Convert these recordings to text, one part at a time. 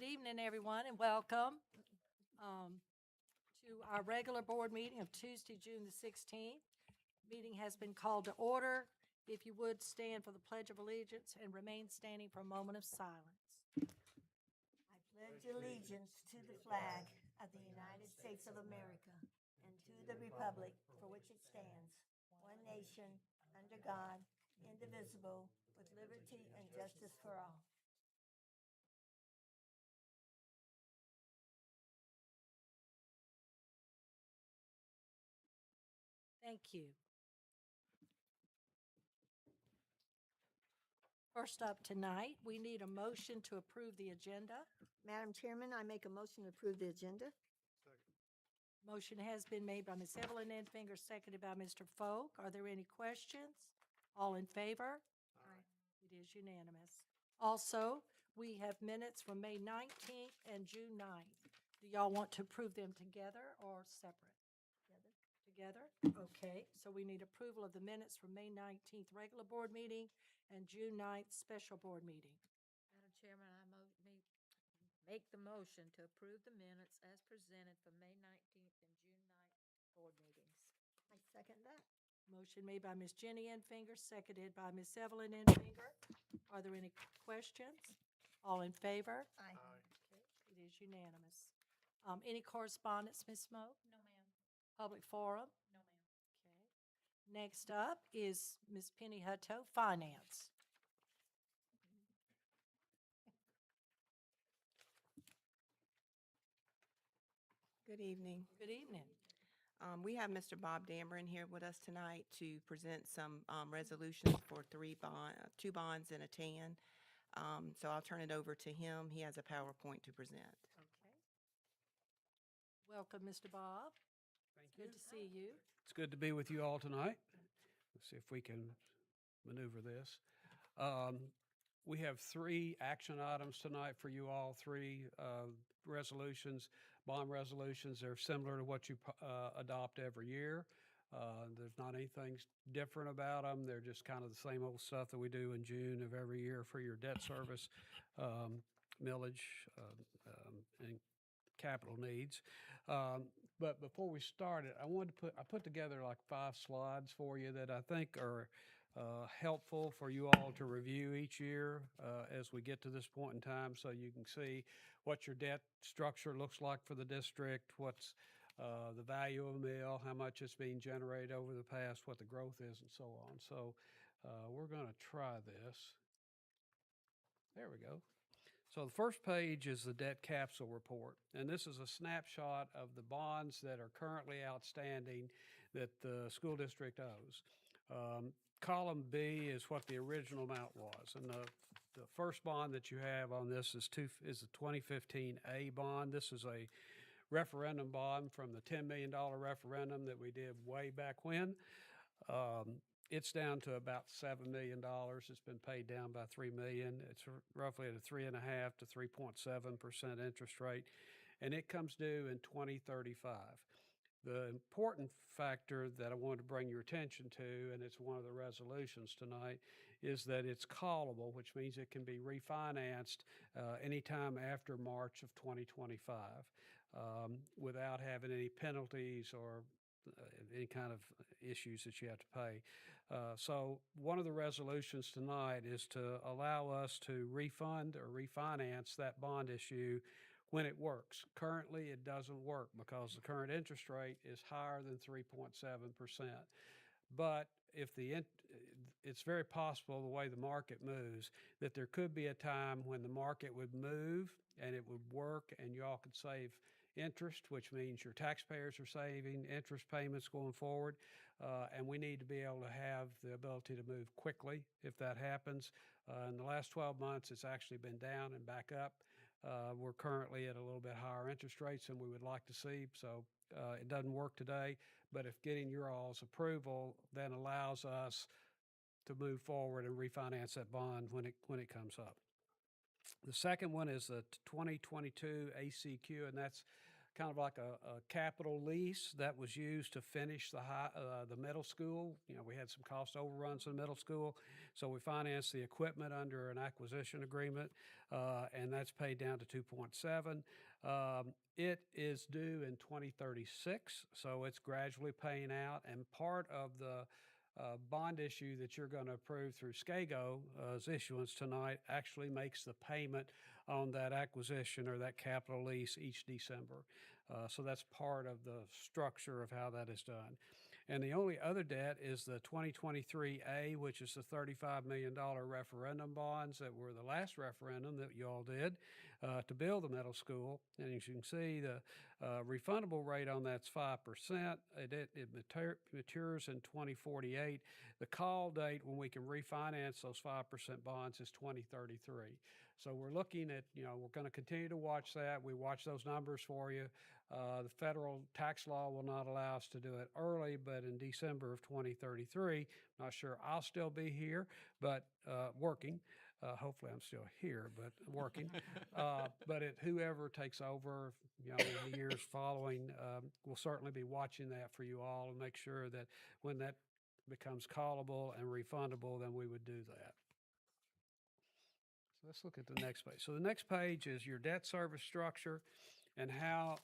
Good evening, everyone, and welcome to our regular board meeting of Tuesday, June the 16th. Meeting has been called to order. If you would stand for the Pledge of Allegiance and remain standing for a moment of silence. I pledge allegiance to the flag of the United States of America and to the republic for which it stands, one nation, under God, indivisible, with liberty and justice for all. Thank you. First up tonight, we need a motion to approve the agenda. Madam Chairman, I make a motion to approve the agenda. Motion has been made by Ms. Evelyn Enfinger, seconded by Mr. Folk. Are there any questions? All in favor? Aye. It is unanimous. Also, we have minutes from May 19th and June 9th. Do y'all want to approve them together or separate? Together? Okay, so we need approval of the minutes from May 19th regular board meeting and June 9th special board meeting. Madam Chairman, make the motion to approve the minutes as presented for May 19th and June 9th board meetings. I second that. Motion made by Ms. Jenny Enfinger, seconded by Ms. Evelyn Enfinger. Are there any questions? All in favor? Aye. Okay, it is unanimous. Any correspondence, Ms. Smoke? No, ma'am. Public forum? No, ma'am. Okay. Next up is Ms. Penny Hutto, Finance. Good evening. Good evening. We have Mr. Bob Dameron here with us tonight to present some resolutions for two bonds and a tan. So I'll turn it over to him. He has a PowerPoint to present. Okay. Welcome, Mr. Bob. Thank Good to see you. It's good to be with you all tonight. Let's see if we can maneuver this. We have three action items tonight for you all, three resolutions, bond resolutions. They're similar to what you adopt every year. There's not anything different about them. They're just kind of the same old stuff that we do in June of every year for your debt service, millage, and capital needs. But before we started, I put together like 5 slides for you that I think are helpful for you all to review each year as we get to this point in time, so you can see what your debt structure looks like for the district, what's the value of a mill, how much it's being generated over the past, what the growth is, and so on. So we're going to try this. There we go. So the first page is the debt capsule report, and this is a snapshot of the bonds that are currently outstanding that the school district owes. Column B is what the original amount was, and the first bond that you have on this is the 2015 A bond. This is a referendum bond from the $10 million referendum that we did way back when. It's down to about $7 million. It's been paid down by $3 million. It's roughly at a 3.5% to 3.7% interest rate, and it comes due in 2035. The important factor that I wanted to bring your attention to, and it's one of the resolutions tonight, is that it's callable, which means it can be refinanced anytime after March of 2025 without having any penalties or any kind of issues that you have to pay. So one of the resolutions tonight is to allow us to refund or refinance that bond issue when it works. Currently, it doesn't work because the current interest rate is higher than 3.7%. But if it's very possible, the way the market moves, that there could be a time when the market would move and it would work and you all could save interest, which means your taxpayers are saving interest payments going forward. And we need to be able to have the ability to move quickly if that happens. In the last 12 months, it's actually been down and back up. We're currently at a little bit higher interest rates than we would like to see, so it doesn't work today. But if getting your all's approval then allows us to move forward and refinance that bond when it comes up. The second one is the 2022 ACQ, and that's kind of like a capital lease that was used to finish the middle school. You know, we had some cost overruns in middle school, so we financed the equipment under an acquisition agreement, and that's paid down to 2.7. It is due in 2036, so it's gradually paying out, and part of the bond issue that you're going to approve through SCAGO's issuance tonight actually makes the payment on that acquisition or that capital lease each December. So that's part of the structure of how that is done. And the only other debt is the 2023A, which is the $35 million referendum bonds that were the last referendum that you all did to build the middle school. And as you can see, the refundable rate on that's 5%. It matures in 2048. The call date when we can refinance those 5% bonds is 2033. So we're looking at, we're going to continue to watch that. We watch those numbers for you. The federal tax law will not allow us to do it early, but in December of 2033, not sure I'll still be here, but working. Hopefully I'm still here, but working. But whoever takes over, in the years following, we'll certainly be watching that for you all and make sure that when that becomes callable and refundable, then we would do that. So let's look at the next page. So the next page is your debt service structure and how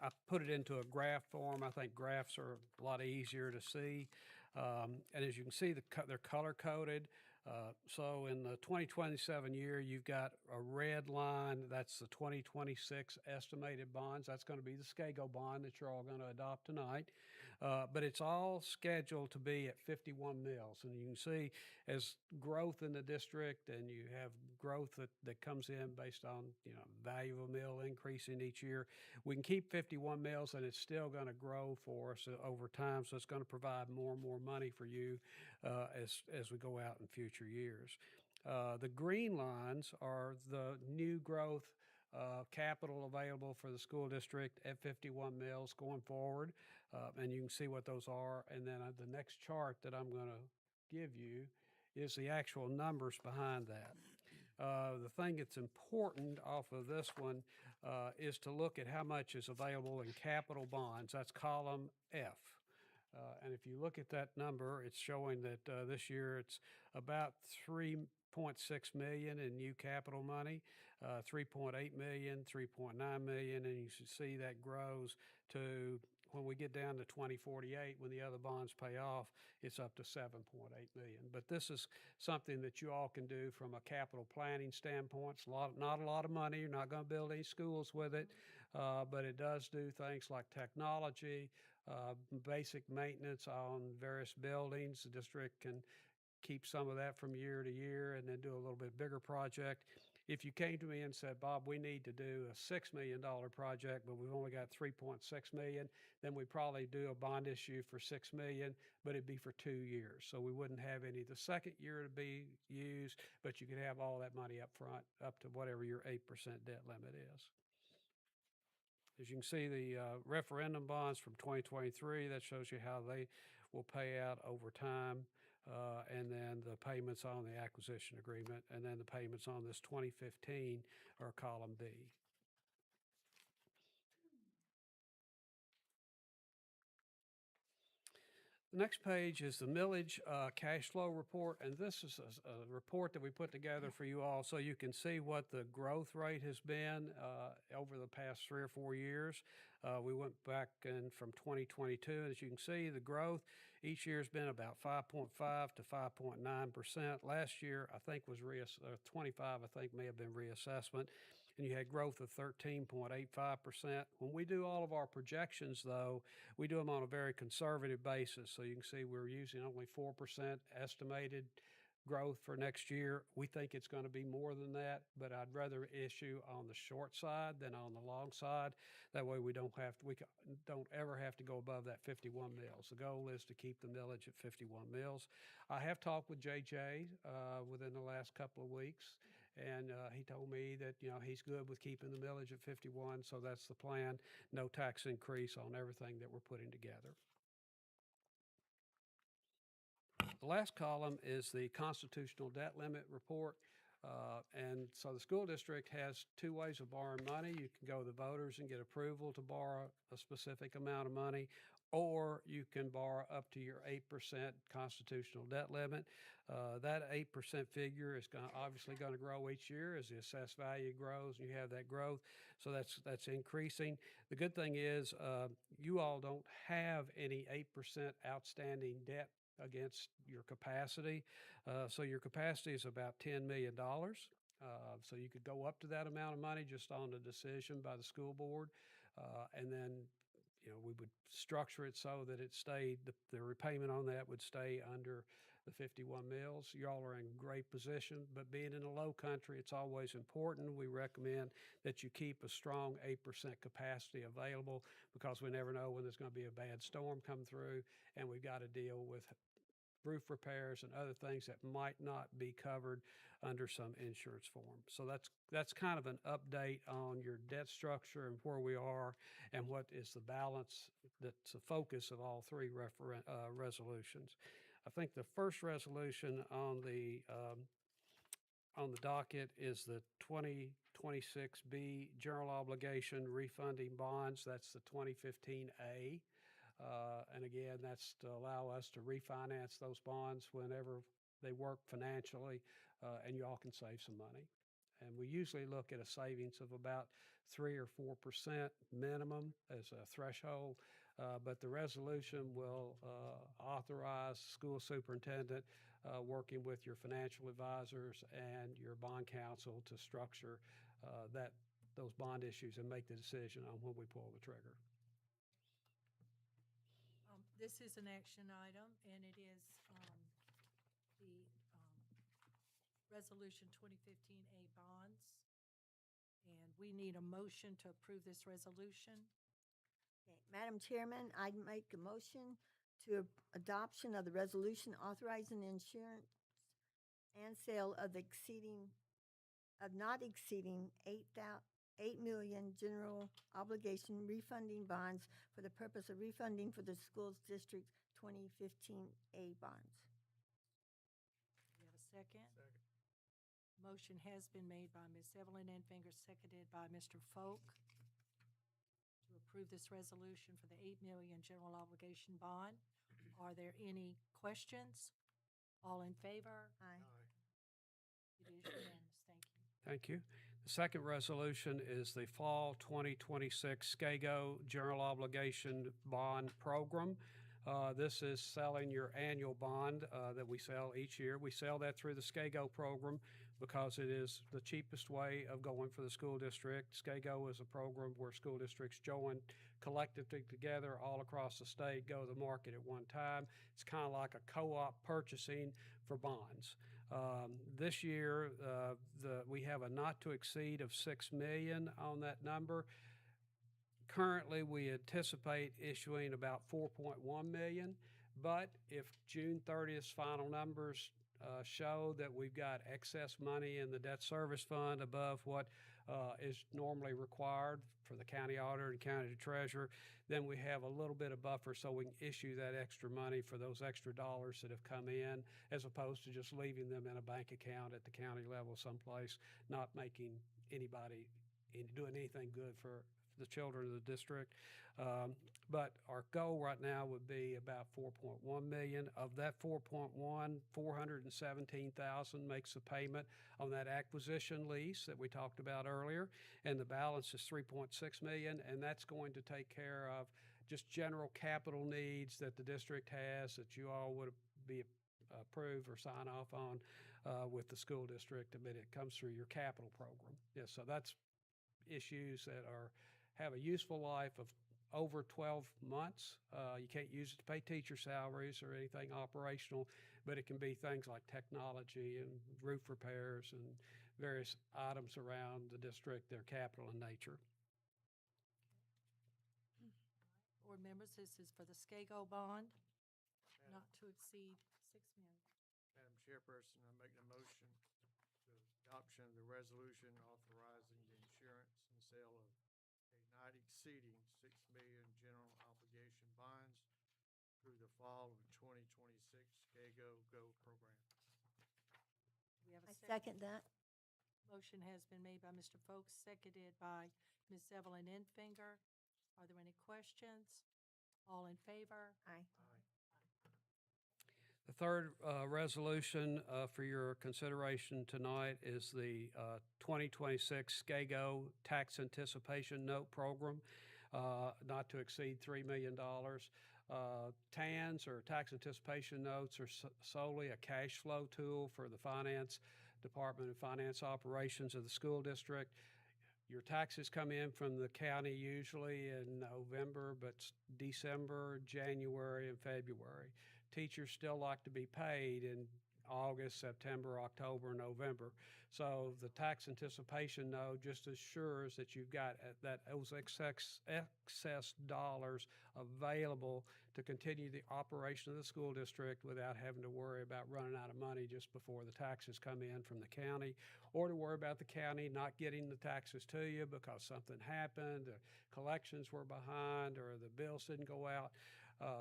I put it into a graph form. I think graphs are a lot easier to see. And as you can see, they're color coded. So in the 2027 year, you've got a red line. That's the 2026 estimated bonds. That's going to be the SCAGO bond that you're all going to adopt tonight. But it's all scheduled to be at 51 mils. And you can see as growth in the district and you have growth that comes in based on, value of a mill increasing each year, we can keep 51 mils and it's still going to grow for us over time. So it's going to provide more and more money for you as we go out in future years. The green lines are the new growth capital available for the school district at 51 mils going forward. And you can see what those are. And then the next chart that I'm going to give you is the actual numbers behind that. The thing that's important off of this one is to look at how much is available in capital bonds. That's column F. And if you look at that number, it's showing that this year it's about 3.6 million in new capital money, 3.8 million, 3.9 million, and you should see that grows to, when we get down to 2048, when the other bonds pay off, it's up to 7.8 million. But this is something that you all can do from a capital planning standpoint. It's not a lot of money. You're not going to build any schools with it, but it does do things like technology, basic maintenance on various buildings. The district can keep some of that from year to year and then do a little bit bigger project. If you came to me and said, Bob, we need to do a $6 million project, but we've only got 3.6 million, then we'd probably do a bond issue for 6 million, but it'd be for 2 years. So we wouldn't have any the second year to be used, but you could have all that money up front, up to whatever your 8% debt limit is. As you can see, the referendum bonds from 2023, that shows you how they will pay out over time. And then the payments on the acquisition agreement, and then the payments on this 2015 are column B. The next page is the millage cash flow report, and this is a report that we put together for you all so you can see what the growth rate has been over the past 3 or 4 years. We went back in from 2022. As you can see, the growth each year has been about 5.5 to 5.9%. Last year, I think, was 25, I think, may have been reassessment. And you had growth of 13.85%. When we do all of our projections, though, we do them on a very conservative basis. So you can see we're using only 4% estimated growth for next year. We think it's going to be more than that, but I'd rather issue on the short side than on the long side. That way we don't ever have to go above that 51 mils. The goal is to keep the millage at 51 mils. I have talked with JJ within the last couple of weeks, and he told me that he's good with keeping the millage at 51, so that's the plan. No tax increase on everything that we're putting together. The last column is the constitutional debt limit report. And so the school district has two ways of borrowing money. You can go to the voters and get approval to borrow a specific amount of money, or you can borrow up to your 8% constitutional debt limit. That 8% figure is obviously going to grow each year as the assessed value grows and you have that growth. So that's increasing. The good thing is you all don't have any 8% outstanding debt against your capacity. So your capacity is about $10 million. So you could go up to that amount of money just on the decision by the school board. And then, we would structure it so that it stayed, the repayment on that would stay under the 51 mills. You all are in great position, but being in the low country, it's always important. We recommend that you keep a strong 8% capacity available because we never know when there's going to be a bad storm come through and we've got to deal with roof repairs and other things that might not be covered under some insurance form. So that's kind of an update on your debt structure and where we are and what is the balance that's the focus of all three resolutions. I think the first resolution on the docket is the 2026B general obligation refunding bonds. That's the 2015A. And again, that's to allow us to refinance those bonds whenever they work financially, and you all can save some money. And we usually look at a savings of about 3 or 4% minimum as a threshold, but the resolution will authorize school superintendent working with your financial advisors and your bond counsel to structure those bond issues and make the decision on when we pull the trigger. This is an action item, and it is the Resolution 2015A bonds. And we need a motion to approve this resolution. Okay, Madam Chairman, I make a motion to adoption of the resolution authorizing insurance and sale of not exceeding 8 million general obligation refunding bonds for the purpose of refunding for the schools district 2015A bonds. Do you have a second? Second. Motion has been made by Ms. Evelyn Enfinger, seconded by Mr. Folk, to approve this resolution for the 8 million general obligation bond. Are there any questions? All in favor? Aye. It is unanimous. Thank you. Thank you. The second resolution is the Fall 2026 SCAGO General Obligation Bond Program. This is selling your annual bond that we sell each year. We sell that through the SCAGO program because it is the cheapest way of going for the school district. SCAGO is a program where school districts join collectively together all across the state, go to the market at one time. It's kind of like a co-op purchasing for bonds. This year, we have a not to exceed of $6 million on that number. Currently, we anticipate issuing about $4.1 million, but if June 30th's final numbers show that we've got excess money in the debt service fund above what is normally required for the county auditor and county treasurer, then we have a little bit of buffer so we can issue that extra money for those extra dollars that have come in, as opposed to just leaving them in a bank account at the county level someplace, not making anybody doing anything good for the children of the district. But our goal right now would be about $4.1 million. Of that $4.1, $417,000 makes a payment on that acquisition lease that we talked about earlier, and the balance is $3.6 million, and that's going to take care of just general capital needs that the district has that you all would be approve or sign off on with the school district. I mean, it comes through your capital program. Yeah, so that's issues that have a useful life of over 12 months. You can't use it to pay teacher salaries or anything operational, but it can be things like technology and roof repairs and various items around the district. They're capital in nature. Board members, this is for the SCAGO bond, not to exceed $6 million. Madam Chairperson, I make the motion to adoption of the resolution authorizing the insurance and sale of a not exceeding $6 million general obligation bonds through the fall of 2026 SCAGO GO program. Do we have I a second? second that. Motion has been made by Mr. Folks, seconded by Ms. Evelyn Infinger. Are there any questions? All in favor? Aye. The third resolution for your consideration tonight is the 2026 SCAGO Tax Anticipation Note Program, not to exceed $3 million. TANs, or tax anticipation notes, are solely a cash flow tool for the finance department and finance operations of the school district. Your taxes come in from the county usually in November, but December, January, and February. Teachers still like to be paid in August, September, October, November. So the tax anticipation note just assures that you've got those excess dollars available to continue the operation of the school district without having to worry about running out of money just before the taxes come in from the county, or to worry about the county not getting the taxes to you because something happened, the collections were behind, or the bills didn't go out.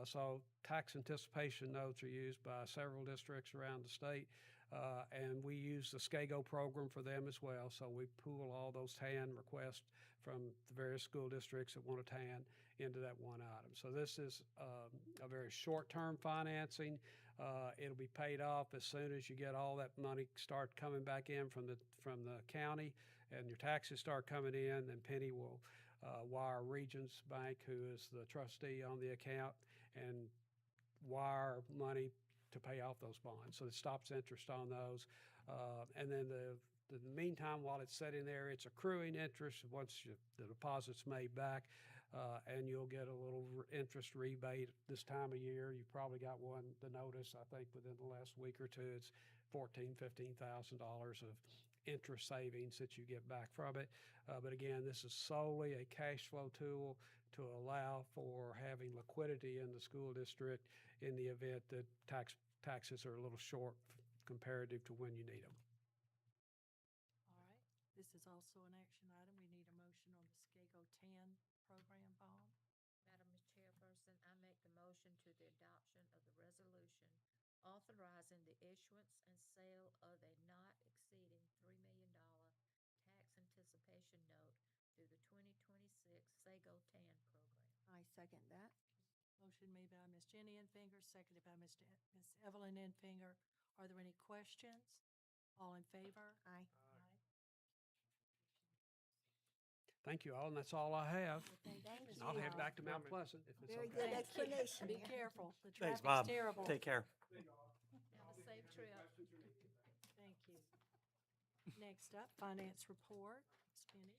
So tax anticipation notes are used by several districts around the state, and we use the SCAGO program for them as well. So we pool all those TAN requests from the various school districts that want a TAN into that one item. So this is a very short-term financing. It'll be paid off as soon as you get all that money start coming back in from the county, and your taxes start coming in. Then Penny will wire Regions Bank, who is the trustee on the account, and wire money to pay off those bonds. So it stops interest on those. And then in the meantime, while it's sitting there, it's accruing interest once the deposit's made back, and you'll get a little interest rebate this time of year. You probably got the notice, I think, within the last week or two. It's $14,000, $15,000 of interest savings that you get back from it. But again, this is solely a cash flow tool to allow for having liquidity in the school district in the event that taxes are a little short comparative to when you need them. All right. This is also an action item. We need a motion on the SCAGO TAN program bond. Madam Chairperson, I make the motion to the adoption of the resolution authorizing the issuance and sale of a not exceeding $3 million tax anticipation note through the 2026 SAGO TAN program. I second that. Motion made by Ms. Jenny Infinger, seconded by Ms. Evelyn Infinger. Are there any questions? All in favor? Aye. Thank you all, and that's all I have. Thank you, Mr. I'll head Powell. back to Mount Pleasant if it's Very okay. good Thank you. explanation. Be yeah. careful. The Thanks, traffic's Bob. terrible. Take care. Have a safe trip. Thank you. Next up, finance report. Ms. Penny.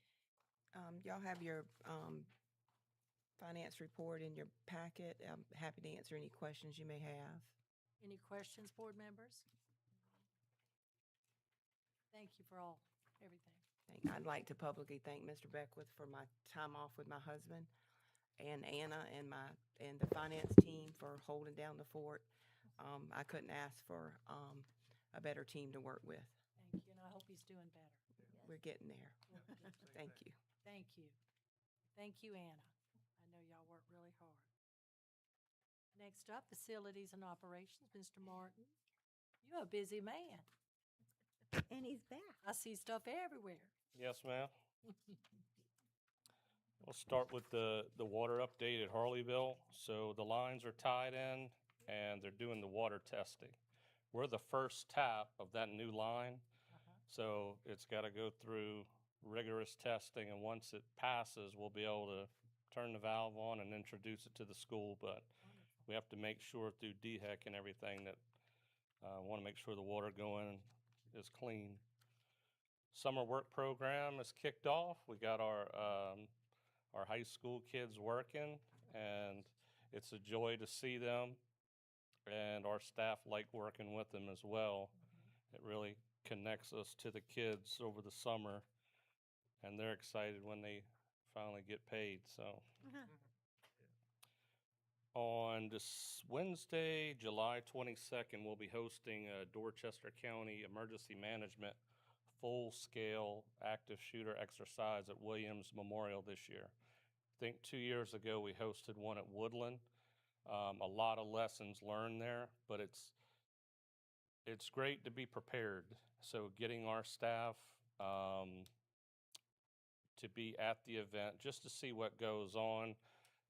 Y'all have your finance report in your packet. I'm happy to answer any questions you may have. Any questions, board members? Thank you for everything. I'd like to publicly thank Mr. Beckwith for my time off with my husband, and Anna and the finance team for holding down the fort. I couldn't ask for a better team to work with. Thank you, and I hope he's doing better. We're getting there. Thank you. Thank you. Thank you, Anna. I know y'all work really hard. Next up, facilities and operations, Mr. Martin. You're a busy man. And he's back. I see stuff everywhere. Yes, ma'am. We'll start with the water update at Harleyville. So the lines are tied in and they're doing the water testing. We're the first tap of that new line. So it's got to go through rigorous testing, and once it passes, we'll be able to turn the valve on and introduce it to the school. But we have to make sure through DHEC and everything that want to make sure the water going is clean. Summer work program is kicked off. We got our high school kids working, and it's a joy to see them, and our staff like working with them as well. It really connects us to the kids over the summer, and they're excited when they finally get paid. So on this Wednesday, July 22nd, we'll be hosting a Dorchester County Emergency Management full-scale active shooter exercise at Williams Memorial this year. I think 2 years ago we hosted one at Woodland. A lot of lessons learned there, but it's great to be prepared. So getting our staff to be at the event just to see what goes on.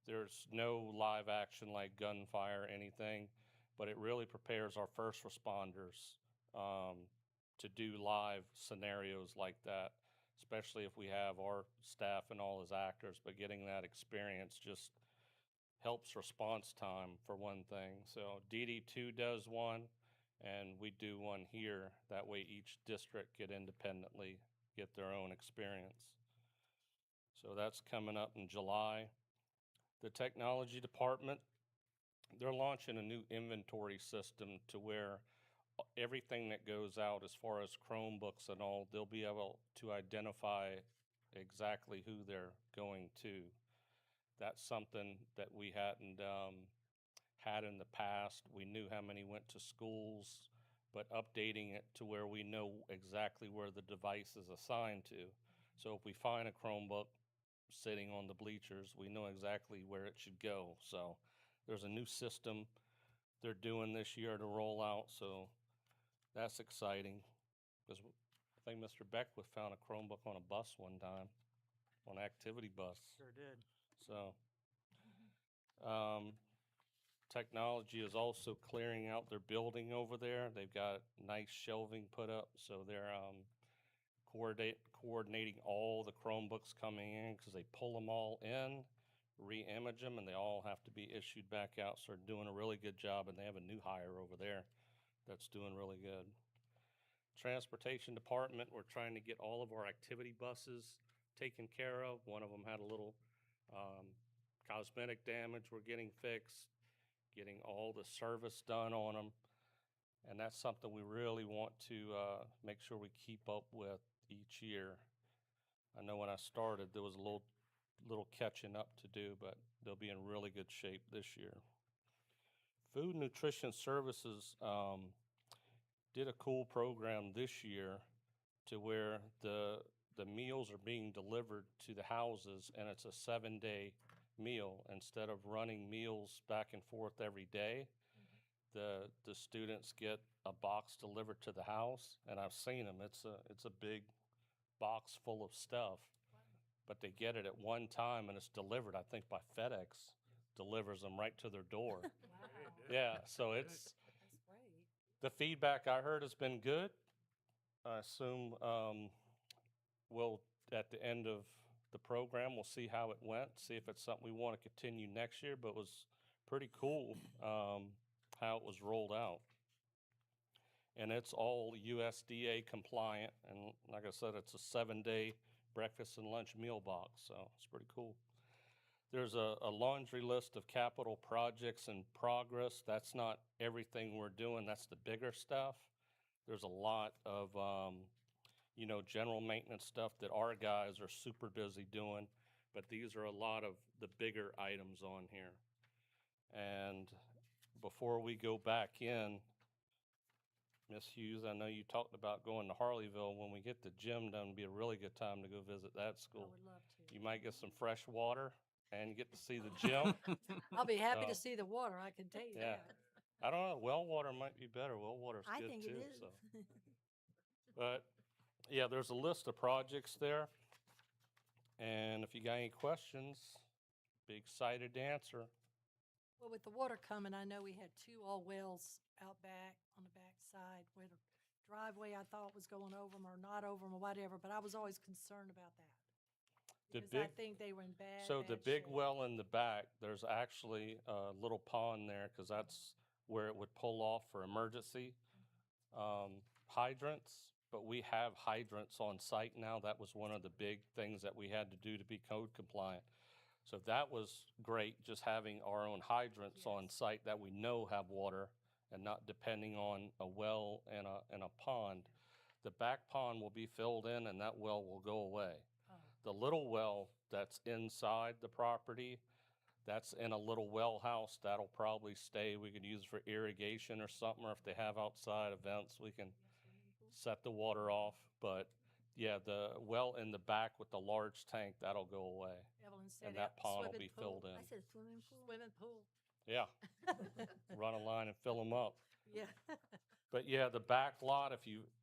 There's no live action like gunfire or anything, but it really prepares our first responders to do live scenarios like that, especially if we have our staff and all as actors. But getting that experience just helps response time for one thing. So DD2 does one, and we do one here. That way each district could independently get their own experience. So that's coming up in July. The technology department, they're launching a new inventory system to where everything that goes out as far as Chromebooks and all, they'll be able to identify exactly who they're going to. That's something that we hadn't had in the past. We knew how many went to schools, but updating it to where we know exactly where the device is assigned to. So if we find a Chromebook sitting on the bleachers, we know exactly where it should go. So there's a new system they're doing this year to roll out, so that's exciting. Because I think Mr. Beckwith found a Chromebook on a bus one time, on an activity bus. Sure did. So, technology is also clearing out their building over there. They've got nice shelving put up, so they're coordinating all the Chromebooks coming in because they pull them all in, re-image them, and they all have to be issued back out. So they're doing a really good job, and they have a new hire over there that's doing really good. Transportation department, we're trying to get all of our activity buses taken care of. One of them had a little cosmetic damage we're getting fixed, getting all the service done on them. And that's something we really want to make sure we keep up with each year. I know when I started, there was a little catching up to do, but they'll be in really good shape this year. Food Nutrition Services did a cool program this year to where the meals are being delivered to the houses, and it's a 7-day meal. Instead of running meals back and forth every day, the students get a box delivered to the house, and I've seen them. It's a big box full of stuff, but they get it at one time, and it's delivered, I think, by FedEx delivers them right to their door. Wow. Yeah, so it's That's great. the feedback I heard has been good. I assume we'll, at the end of the program, we'll see how it went, see if it's something we want to continue next year, but it was pretty cool how it was rolled out. And it's all USDA compliant, and like I said, it's a 7-day breakfast and lunch meal box, so it's pretty cool. There's a laundry list of capital projects in progress. That's not everything we're doing, that's the bigger stuff. There's a lot of general maintenance stuff that our guys are super busy doing, but these are a lot of the bigger items on here. And before we go back in, Ms. Hughes, I know you talked about going to Harleyville. When we get the gym done, it'd be a really good time to go visit that I school. would love to. You might get some fresh water and get to see the gym. I'll be happy to Oh. see the water, I can tell you Yeah. that. I don't know, well water might be better. Well water's I good think too. it is. So. But yeah, there's a list of projects there. And if you got any questions, be excited to answer. Well, with the water coming, I know we had 2 old wells out back on the back side where the driveway I thought was going over them or not over them or whatever, but I was always concerned about that. The Because I big- think they were in bad, So the bad big shape. well in the back, there's actually a little pond there because that's where it would pull off for emergency hydrants. But we have hydrants on site now. That was one of the big things that we had to do to be code compliant. So that was great, just having our own hydrants on Yes. site that we know have water and not depending on a well and a pond. The back pond will be filled in and that well will go away. Oh, The little well that's inside the property, that's in a little well house, that'll probably stay. We could use it for irrigation or something, or if they have outside events, we can set the water off. But yeah, the well in the back with the large tank, that'll go away. Evelyn said And that pond will swimming be pool. filled in. I said swimming pool. Swimming pool. Yeah, run a line and fill them up. Yeah. But yeah, the back lot,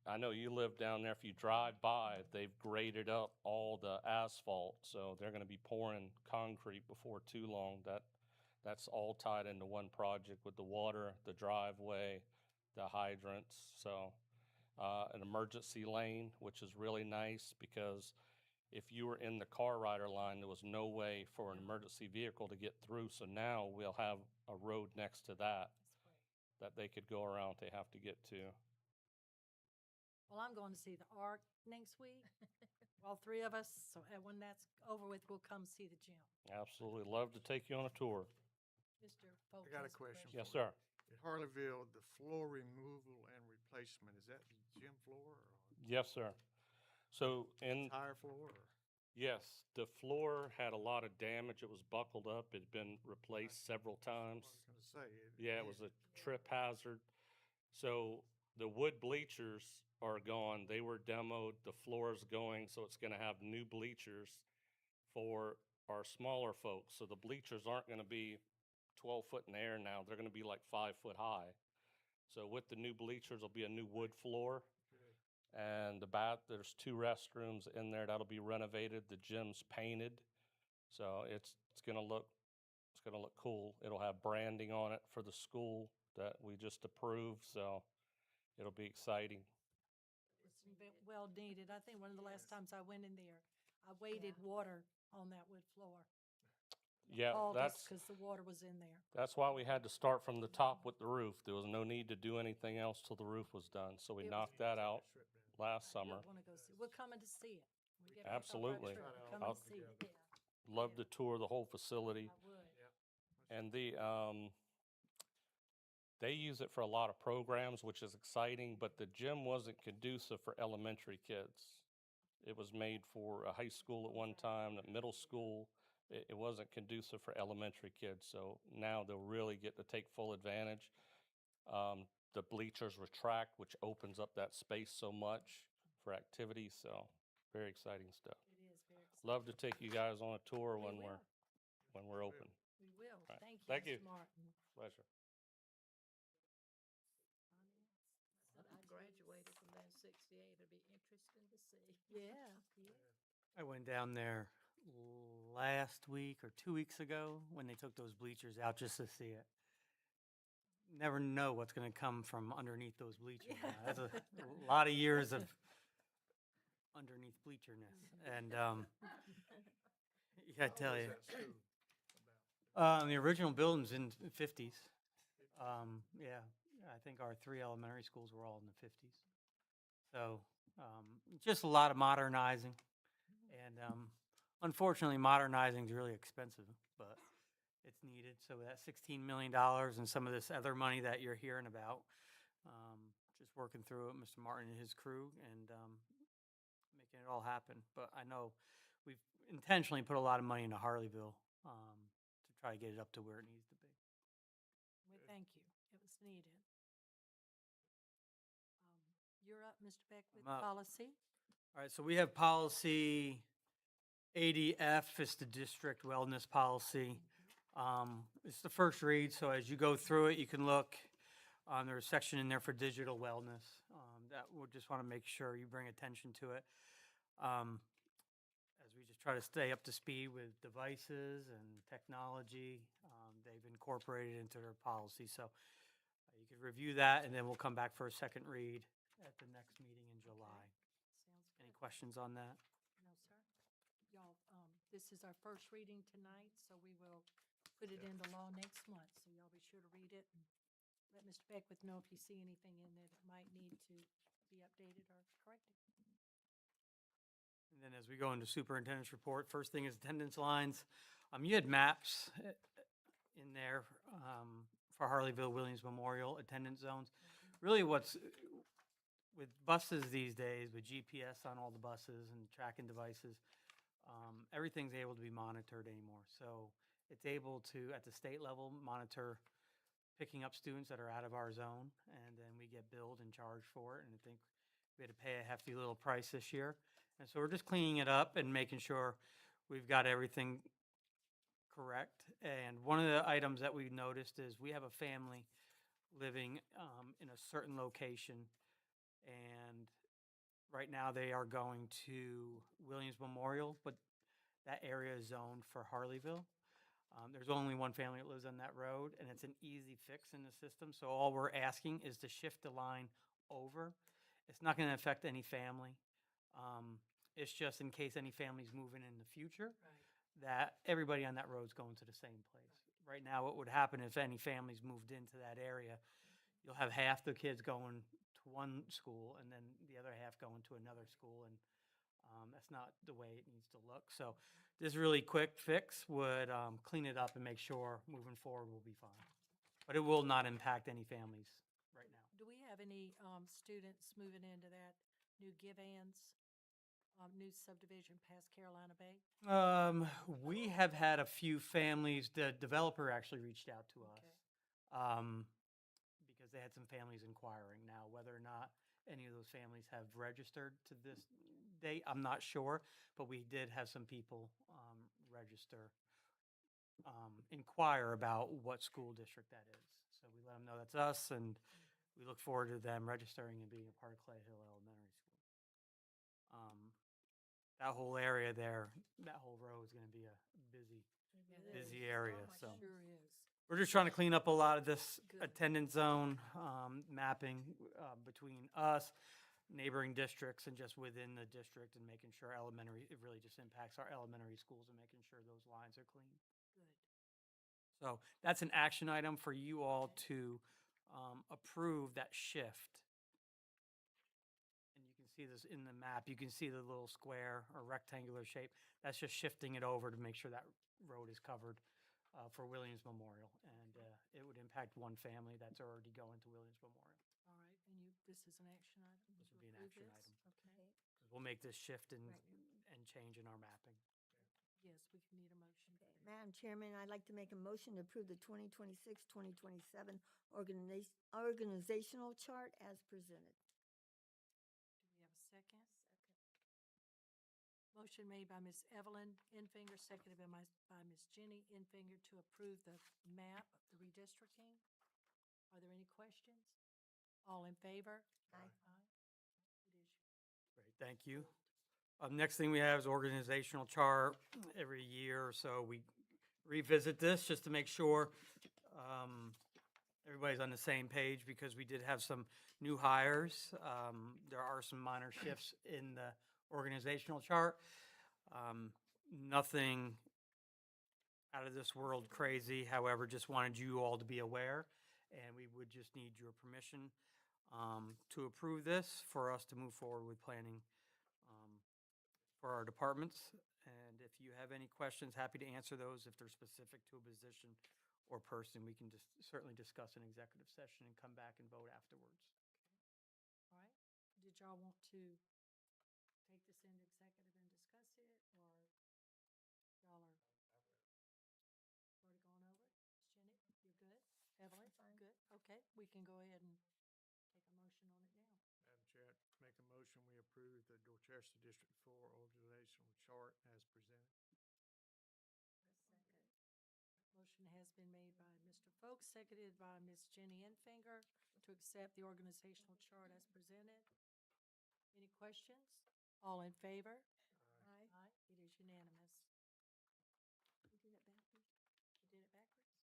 I know you live down there, if you drive by, they've graded up all the asphalt, so they're gonna be pouring concrete before too long. That's all tied into one project with the water, the driveway, the hydrants, so, an emergency lane, which is really nice because if you were in the car rider line, there was no way for an emergency vehicle to get through, so now we'll have a road next to that that they could go around if they have to get to. Well, I'm going to see the Ark next week. All three of us, so when that's over with, we'll come see the gym. Absolutely, love to take you on a tour. Mr. Folk I got a has question. Yes, for you. sir. At Harleyville, the floor removal and replacement, is that the gym floor or Yes, sir. So entire floor? Or? yes, the floor had a lot of damage. It was buckled up. It'd been replaced several times. I was gonna say. Yeah, it was a trip hazard. So the wood bleachers are gone. They were demoed. The floor is going, so it's gonna have new bleachers for our smaller folks. So the bleachers aren't gonna be 12 foot in the air now. They're gonna be like 5 foot high. So with the new bleachers, there'll be a new wood floor. And there's 2 restrooms in there that'll be renovated. The gym's painted. So it's gonna look cool. It'll have branding on it for the school that we just approved, so it'll be exciting. It's well needed. I think one of the last times I went in there, I waded water on that wood floor. Yeah, Because the water was in there. that's why we had to start from the top with the roof. There was no need to do anything else till the roof was done, so we It was- knocked that out last You'll summer. want to go see. We're coming to see it. When we get back off our Absolutely. trip, we're I'll- coming to see it. Love to tour the whole facility. I would. And they use it for a lot of programs, which is exciting, but the gym wasn't conducive for elementary kids. It was made for a high school at one time, a middle school. It wasn't conducive for elementary kids, so now they'll really get to take full advantage. The bleachers retract, which opens up that space so much for activities, so very exciting stuff. It is very exciting. Love to take you guys on a tour We when will. we're open. We will. Right. Thank you, Thank you. Mr. Martin. Pleasure. Said I graduated from that 68. It'll be interesting to see. Yeah, yeah. I went down there last week or 2 weeks ago when they took those bleachers out just to see it. Never know what's going to come from underneath those bleachers. Yeah. That's a lot of years of underneath bleacherness. And yeah, I tell you, the original building's in the 50s. Yeah, I think our 3 elementary schools were all in the 50s. So just a lot of modernizing. And unfortunately, modernizing is really expensive, but it's needed. So that $16 million and some of this other money that you're hearing about, just working through it, Mr. Martin and his crew, and making it all happen. But I know we've intentionally put a lot of money into Harleyville to try to get it up to where it needs to be. Well, thank you. It was needed. You're up, Mr. Beck, with I'm up. policy. All right, so we have policy ADF, it's the district wellness policy. It's the first read, so as you go through it, you can look. There's a section in there for digital wellness. That we just want to make sure you bring attention to it. As we just try to stay up to speed with devices and technology, they've incorporated into their policy. So you can review that, and then we'll come back for a second read at the next meeting in July. Sounds Any good. questions on that? No, sir. Y'all, this is our first reading tonight, so we will put it into law next month. So y'all be sure to read it and let Mr. Beckwith know if you see anything in there that might need to be updated or corrected. And then as we go into superintendent's report, first thing is attendance lines. You had maps in there for Harleyville Williams Memorial attendance zones. Really what's, with buses these days, with GPS on all the buses and tracking devices, everything's able to be monitored anymore. So it's able to, at the state level, monitor picking up students that are out of our zone, and then we get billed and charged for it. And I think we had to pay a hefty little price this year. And so we're just cleaning it up and making sure we've got everything correct. And one of the items that we noticed is we have a family living in a certain location. And right now they are going to Williams Memorial, but that area is zoned for Harleyville. There's only one family that lives on that road, and it's an easy fix in the system. So all we're asking is to shift the line over. It's not going to affect any family. It's just in case any families move in the future, that everybody on that road is going to the same place. Right now, what would happen if any families moved into that area, you'll have half the kids going to one school and then the other half going to another school, and that's not the way it needs to look. So this really quick fix would clean it up and make sure moving forward will be fine. But it will not impact any families right now. Do we have any students moving into that new Givans, new subdivision past Carolina Bay? We have had a few families, the developer actually reached out to us. Because they had some families inquiring. Now, whether or not any of those families have registered to this date, I'm not sure, but we did have some people register, inquire about what school district that is. So we let them know that's us, and we look forward to them registering and being a part of Clay Hill Elementary School. That whole area there, that whole row is going to be a busy area. So Sure is. we're just trying to clean up a lot of this Good. attendance zone mapping between us, neighboring districts, and just within the district, and making sure elementary, it really just impacts our elementary schools and making sure those lines are clean. Good. So that's an action item for you all to approve that shift. And you can see this in the map. You can see the little square or rectangular shape. That's just shifting it over to make sure that road is covered for Williams Memorial. And it would impact one family that's already going to Williams Memorial. All right, and this is an action item? This to would be an approve action this? item. Okay. 'Cause we'll make this shift and change in our mapping. Yes, we can need a motion. Madam Chairman, I'd like to make a motion to approve the 2026-2027 organizational chart as presented. Do we have a second? Motion made by Ms. Evelyn Infinger, seconded by Ms. Jenny Infinger to approve the map, the redistricting. Are there any questions? All in favor? Aye. It is Great, thank you. Next thing we have is organizational chart. Every year or so, we revisit this just to make sure everybody's on the same page, because we did have some new hires. There are some minor shifts in the organizational chart. Nothing out of this world crazy, however, just wanted you all to be aware, and we would just need your permission to approve this for us to move forward with planning for our departments. And if you have any questions, happy to answer those. If they're specific to a position or person, we can just certainly discuss an executive session and come back and vote afterwards. All right. Did y'all want to take this into executive and discuss it, or y'all are already gone over it? Ms. Jenny, you're good? Evelyn, good? Okay, we can go ahead and take a motion on it now. Madam Chair, make a motion, we approve the Dorchester District 4 organizational chart as presented. Motion has been made by Mr. Folks, seconded by Ms. Jenny Infinger to accept the organizational chart as presented. Any questions? All in favor? Aye. Aye, it is unanimous. You do that backwards? You did it backwards?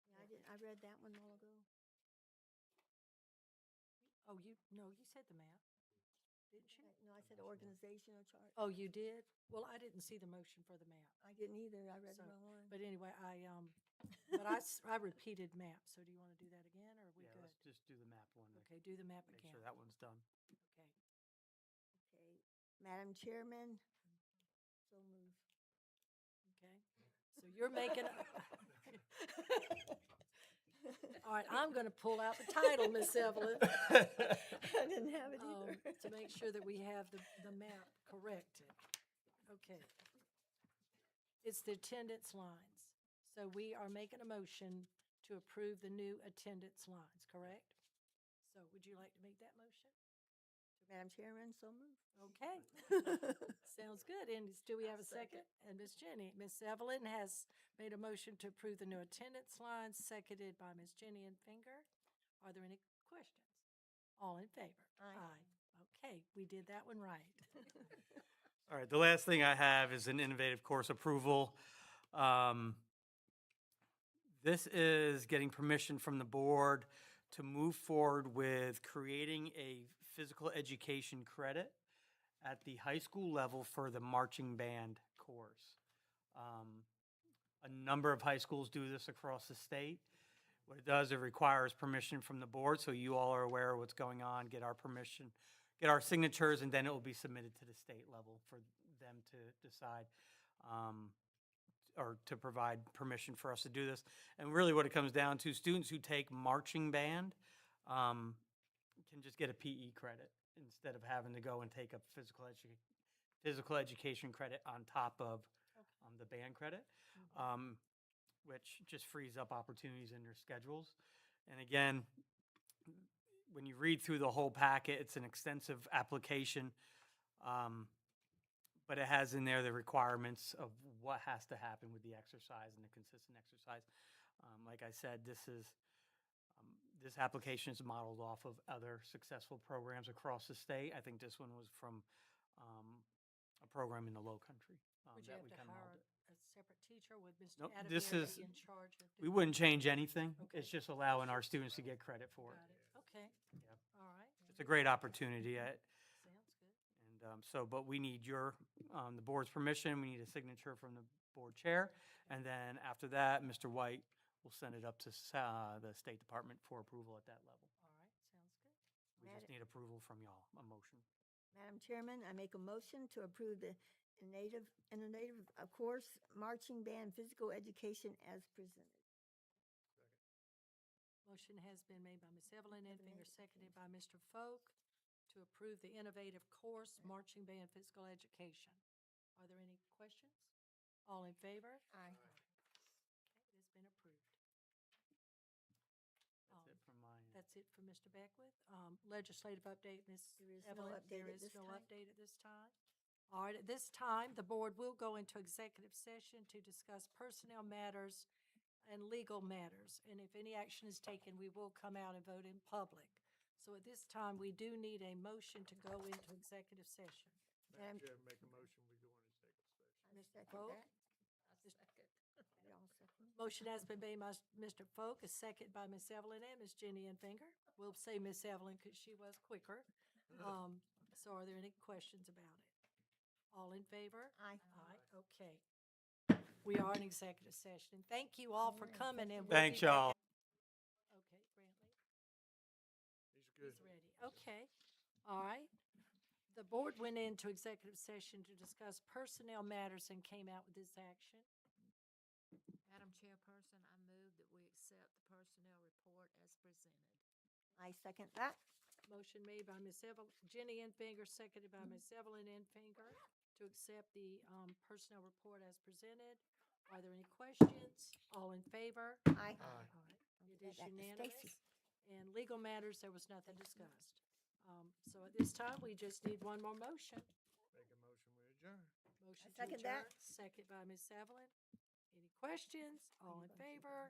Yeah, I did. I read that one a while ago. Oh, no, you said the map, didn't you? No, I said organizational chart. Oh, you did? Well, I didn't see the motion for the map. I didn't either. I read the So, wrong one. But anyway, but I repeated map, so do you want to do that again, or are we Yeah, good? let's just do the map one. to Okay, do the map Make again. sure that one's done. Okay. Okay, Madam Chairman, so move. Okay, so you're making, all right, I'm going to pull out the title, Miss Evelyn, I didn't have it either. to make sure that we have the map corrected. Okay. It's the attendance lines. So we are making a motion to approve the new attendance lines, correct? So would you like to make that motion? Madam Chairman, so move. Okay. Sounds good. And do we have a second? And Ms. Jenny, Ms. Evelyn has made a motion to approve the new attendance lines, seconded by Ms. Jenny Infinger. Are there any questions? All in favor? Aye. Okay, we did that one right. All right, the last thing I have is an innovative course approval. This is getting permission from the board to move forward with creating a physical education credit at the high school level for the marching band course. A number of high schools do this across the state. What it does, it requires permission from the board, so you all are aware of what's going on, get our permission, get our signatures, and then it will be submitted to the state level for them to decide, or to provide permission for us to do this. And really what it comes down to, students who take marching band can just get a PE credit instead of having to go and take a physical education credit on top of the band credit, which just frees up opportunities in their schedules. And again, when you read through the whole packet, it's an extensive application, but it has in there the requirements of what has to happen with the exercise and the consistent exercise. Like I said, this application is modeled off of other successful programs across the state. I think this one was from a program in the Low Country. Would you that have we to kinda hire modeled it. a separate teacher? Would Mr. Nope, Atterbury this is- be in charge of? We wouldn't change anything. Okay. It's just allowing our students to get credit for it. Got it. Okay. Yep. All right. It's a great opportunity. Sounds good. And but we need the board's permission. We need a signature from the board chair. And then after that, Mr. White will send it up to the State Department for approval at that level. All right, sounds good. We just need approval from y'all, a motion. Madam Chairman, I make a motion to approve the innovative course marching band physical education as presented. Motion has been made by Ms. Evelyn Enfinger, seconded by Mr. Folk, to approve the innovative course marching band physical education. Are there any questions? All in favor? Aye. Okay, it has been approved. That's it from my end. That's it for Mr. Beckwith. Legislative update, Ms. There is no Evelyn? update There at is this no time. update at this time. All right, at this time, the board will go into executive session to discuss personnel matters and legal matters. And if any action is taken, we will come out and vote in public. So at this time, we do need a motion to go into executive session. Madam Chair, make a motion, we go into executive session. I Mr. second Folk? that. Y'all second? Motion has been made by Mr. Folk, a second by Ms. Evelyn and Ms. Jenny Enfinger. We'll say Ms. Evelyn because she was quicker. So are there any questions about it? All in favor? Aye. Aye, okay. We are in executive session. Thank you all for coming and. we'll be Thanks, back y'all. at- Okay, Brantley, He's good. he's ready. Okay, all right. The board went into executive session to discuss personnel matters and came out with this action. Madam Chairperson, I move that we accept the personnel report as presented. I second that. Motion made by Ms. Jenny Enfinger, seconded by Ms. Evelyn Enfinger, to accept the personnel report as presented. Are there any questions? All in favor? Aye. All right, it is Back to unanimous. Stacy. And legal matters, there was nothing discussed. So at this time, we just need one more motion. Make a motion, we adjourn. Motion to second that. adjourn, second by Ms. Evelyn. Any questions? All in favor?